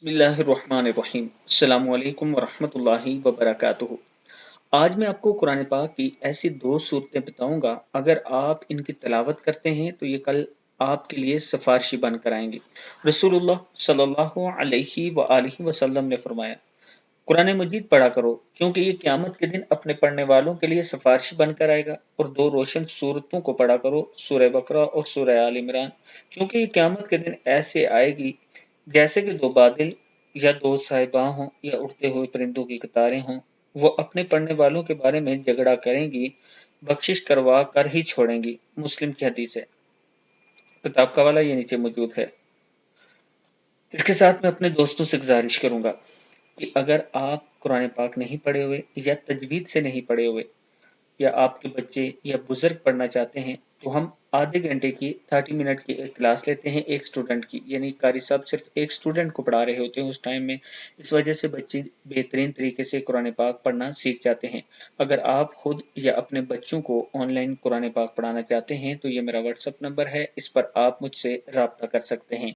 बिस्मिल्लाहिर्रहमानिर्रहीम। अस्सलामु अलैकुम वरहमतुल्लाहि वबरकातुहू। आज मैं आपको कुरान पाक की ऐसी दो सूरतें बताऊंगा, अगर आप इनकी तिलावत करते हैं तो ये कल आपके लिए सिफारिशी बनकर आएंगी। रसूलुल्लाह सल्लल्लाहु अलैहि वआलिहि वसल्लम ने फरमाया, कुरान मजीद पढ़ा करो क्योंकि ये क़यामत के दिन अपने पढ़ने वालों के लिए सिफारिशी बनकर आएगा। और दो रोशन सूरतों को पढ़ा करो, सूरह बकरा और सूरह आल इमरान, क्योंकि ये क़यामत के दिन ऐसे आएगी जैसे कि दो बादल या दो साहिबां हों या उड़ते हुए परिंदों की कतारें हों। वो अपने पढ़ने वालों के बारे में झगड़ा करेंगी, बख्शिश करवा कर ही छोड़ेंगी। मुस्लिम की हदीस है, किताब का वाला ये नीचे मौजूद है। इसके साथ मैं अपने दोस्तों से गुजारिश करूंगा कि अगर आप कुरान पाक नहीं पढ़े हुए या तजवीद से नहीं पढ़े हुए, या आपके बच्चे या बुजुर्ग पढ़ना चाहते हैं, तो हम आधे घंटे की 30 मिनट की एक क्लास लेते हैं एक स्टूडेंट की, यानी कारी साहब सिर्फ एक स्टूडेंट को पढ़ा रहे होते हैं उस टाइम में। इस वजह से बच्चे बेहतरीन तरीके से कुरान पाक पढ़ना सीख जाते हैं। अगर आप खुद या अपने बच्चों को ऑनलाइन कुरान पाक पढ़ाना चाहते हैं तो ये मेरा व्हाट्सअप नंबर है, इस पर आप मुझसे रब्ता कर सकते हैं।